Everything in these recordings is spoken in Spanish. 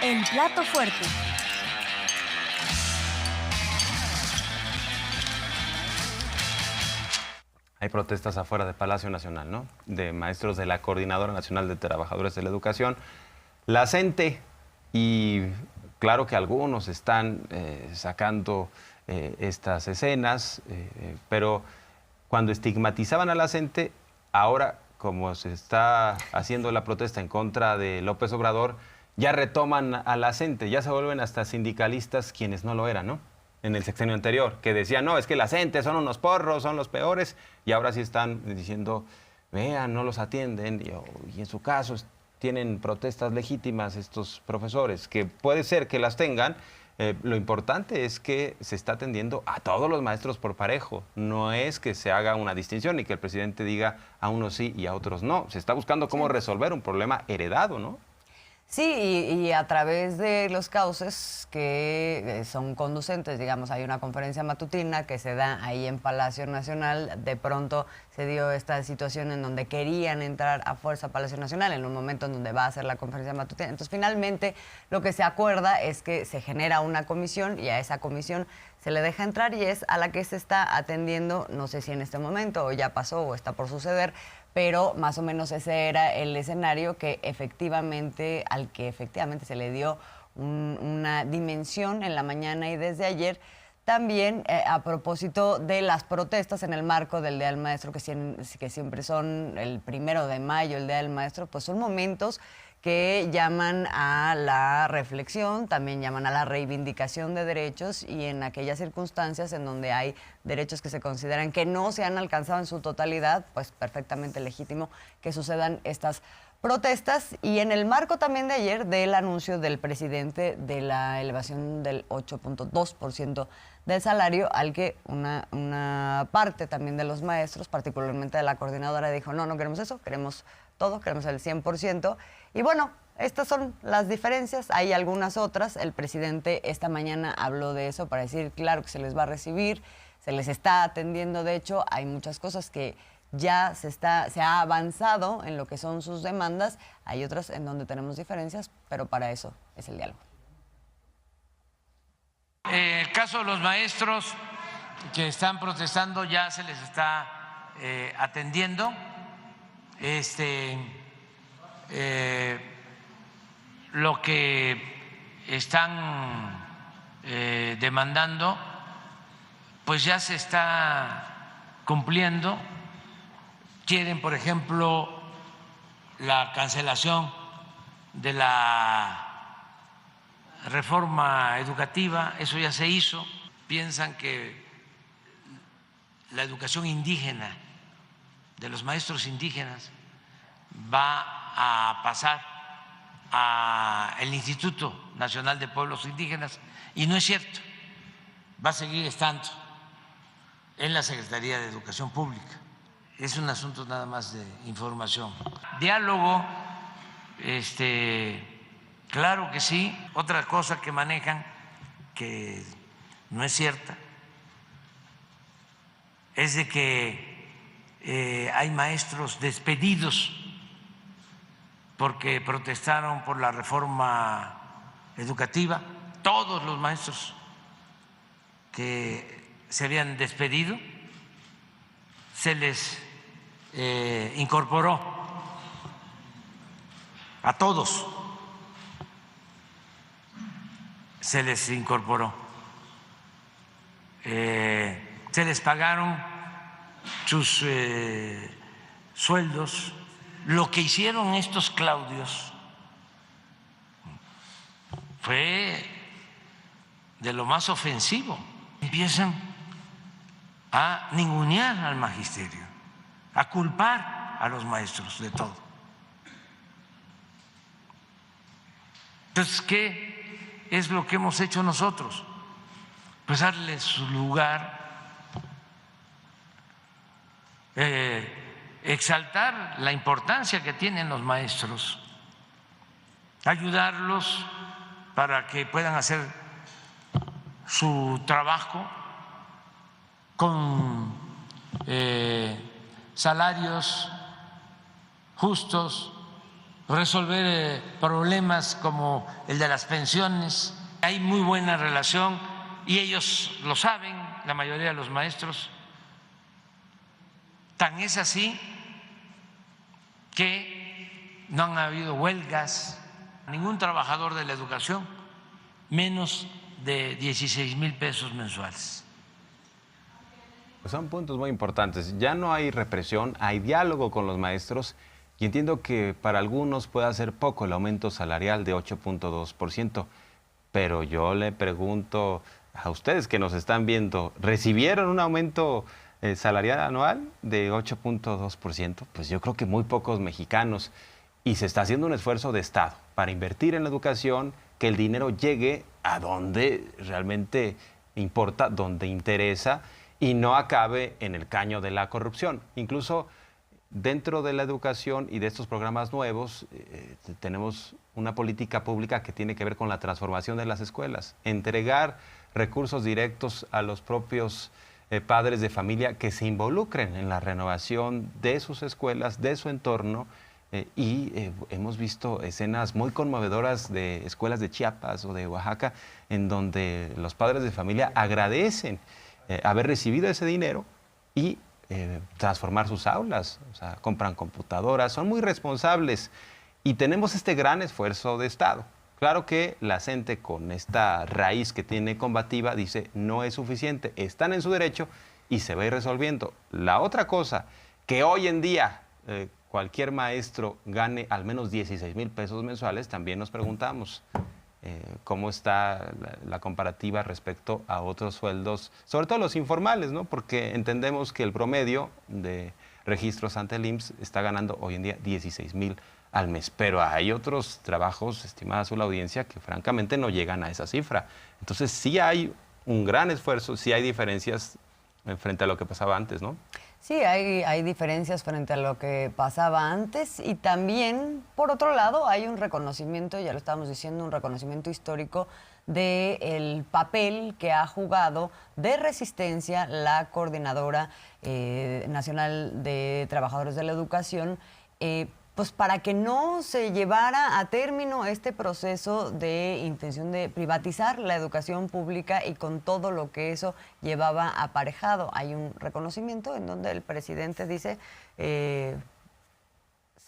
El plato fuerte. Hay protestas afuera de Palacio Nacional, ¿no? De maestros de la Coordinadora Nacional de Trabajadores de la Educación, la CENTE, y claro que algunos están sacando estas escenas, pero cuando estigmatizaban a la CENTE, ahora, como se está haciendo la protesta en contra de López Obrador, ya retoman a la CENTE, ya se vuelven hasta sindicalistas quienes no lo eran, ¿no? En el sexenio anterior, que decían, no, es que la CENTE son unos porros, son los peores, y ahora sí están diciendo, vean, no los atienden, y en su caso tienen protestas legítimas estos profesores, que puede ser que las tengan. Lo importante es que se está atendiendo a todos los maestros por parejo, no es que se haga una distinción y que el presidente diga a unos sí y a otros no, se está buscando cómo resolver un problema heredado, ¿no? Sí, y a través de los cauces que son conducentes, digamos, hay una conferencia matutina que se da ahí en Palacio Nacional, de pronto se dio esta situación en donde querían entrar a fuerza a Palacio Nacional, en un momento en donde va a ser la conferencia matutina. Entonces, finalmente, lo que se acuerda es que se genera una comisión y a esa comisión se le deja entrar y es a la que se está atendiendo, no sé si en este momento o ya pasó o está por suceder, pero más o menos ese era el escenario al que efectivamente se le dio una dimensión en la mañana y desde ayer. También a propósito de las protestas en el marco del Día del Maestro, que siempre son el 1 de mayo, el Día del Maestro, pues son momentos que llaman a la reflexión, también llaman a la reivindicación de derechos, y en aquellas circunstancias en donde hay derechos que se consideran que no se han alcanzado en su totalidad, pues perfectamente legítimo que sucedan estas protestas. Y en el marco también de ayer del anuncio del presidente de la elevación del 8.2% del salario, al que una parte también de los maestros, particularmente de la coordinadora, dijo, no queremos eso, queremos todo, queremos el 100%. Y bueno, estas son las diferencias, hay algunas otras. El presidente esta mañana habló de eso para decir, claro que se les va a recibir, se les está atendiendo. De hecho, hay muchas cosas que ya se ha avanzado en lo que son sus demandas, hay otras en donde tenemos diferencias, pero para eso es el diálogo. El caso de los maestros que están protestando ya se les está atendiendo. Lo que están demandando, pues ya se está cumpliendo. Quieren, por ejemplo, la cancelación de la reforma educativa, eso ya se hizo. Piensan que la educación indígena, de los maestros indígenas, va a pasar al Instituto Nacional de Pueblos Indígenas, y no es cierto, va a seguir estando en la Secretaría de Educación Pública. Es un asunto nada más de información. Diálogo, claro que sí. Otra cosa que manejan, que no es cierta, es de que hay maestros despedidos porque protestaron por la reforma educativa. Todos los maestros que se habían despedido se les incorporó, a todos se les incorporó, se les pagaron sus sueldos. Lo que hicieron estos Claudios fue de lo más ofensivo. Empiezan a ningunear al magisterio, a culpar a los maestros de todo. Entonces, ¿qué es lo que hemos hecho nosotros? Pues darles su lugar, exaltar la importancia que tienen los maestros, ayudarlos para que puedan hacer su trabajo con salarios justos, resolver problemas como el de las pensiones. Hay muy buena relación y ellos lo saben, la mayoría de los maestros. Tan es así que no han habido huelgas, ningún trabajador de la educación menos de 16,000 pesos mensuales. Pues son puntos muy importantes. Ya no hay represión, hay diálogo con los maestros y entiendo que para algunos pueda ser poco el aumento salarial de 8.2%, pero yo le pregunto a ustedes que nos están viendo, ¿recibieron un aumento salarial anual de 8.2%? Pues yo creo que muy pocos mexicanos, y se está haciendo un esfuerzo de Estado para invertir en la educación, que el dinero llegue a donde realmente importa, donde interesa, y no acabe en el caño de la corrupción. Incluso dentro de la educación y de estos programas nuevos, tenemos una política pública que tiene que ver con la transformación de las escuelas, entregar recursos directos a los propios padres de familia que se involucren en la renovación de sus escuelas, de su entorno, hemos visto escenas muy conmovedoras de escuelas de Chiapas o de Oaxaca, en donde los padres de familia agradecen haber recibido ese dinero y transformar sus aulas, o sea, compran computadoras, son muy responsables y tenemos este gran esfuerzo de Estado. Claro que la gente con esta raíz que tiene combativa dice no es suficiente, están en su derecho y se va a ir resolviendo. La otra cosa, que hoy en día cualquier maestro gane al menos 16,000 pesos mensuales, también nos preguntamos cómo está la comparativa respecto a otros sueldos, sobre todo los informales, ¿no? Porque entendemos que el promedio de registros ante el IMSS está ganando hoy en día 16,000 al mes, pero hay otros trabajos, estimada la audiencia, que francamente no llegan a esa cifra. Entonces sí hay un gran esfuerzo, sí hay diferencias frente a lo que pasaba antes, ¿no? Sí, hay diferencias frente a lo que pasaba antes y también, por otro lado, hay un reconocimiento, ya lo estábamos diciendo, un reconocimiento histórico del papel que ha jugado de resistencia la Coordinadora Nacional de Trabajadores de la Educación, pues para que no se llevara a término este proceso de intención de privatizar la educación pública y con todo lo que eso llevaba aparejado. Hay un reconocimiento en donde el presidente dice se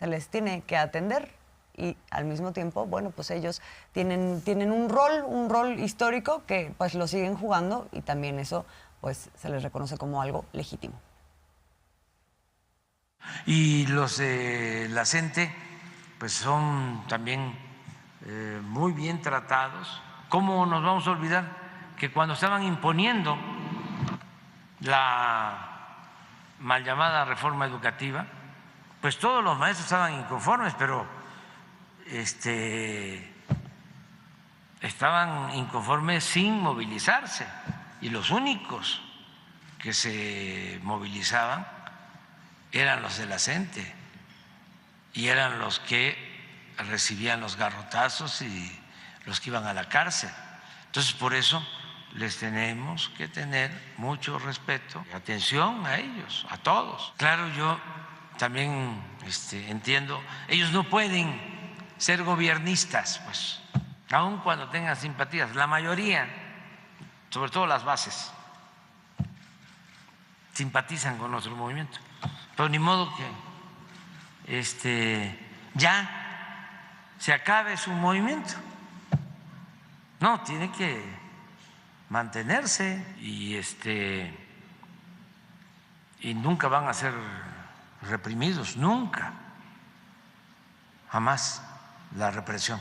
les tiene que atender y al mismo tiempo, bueno, pues ellos tienen un rol histórico que pues lo siguen jugando y también eso pues se les reconoce como algo legítimo. Y los de la CENTE pues son también muy bien tratados. ¿Cómo nos vamos a olvidar que cuando estaban imponiendo la mal llamada reforma educativa, pues todos los maestros estaban inconformes, pero estaban inconformes sin movilizarse, y los únicos que se movilizaban eran los de la CENTE y eran los que recibían los garrotazos y los que iban a la cárcel. Entonces, por eso les tenemos que tener mucho respeto y atención a ellos, a todos. Claro, yo también entiendo, ellos no pueden ser gobiernistas, pues, aun cuando tengan simpatías. La mayoría, sobre todo las bases, simpatizan con nuestro movimiento. Pero ni modo que ya se acabe su movimiento. No, tiene que mantenerse y nunca van a ser reprimidos, nunca, jamás la represión.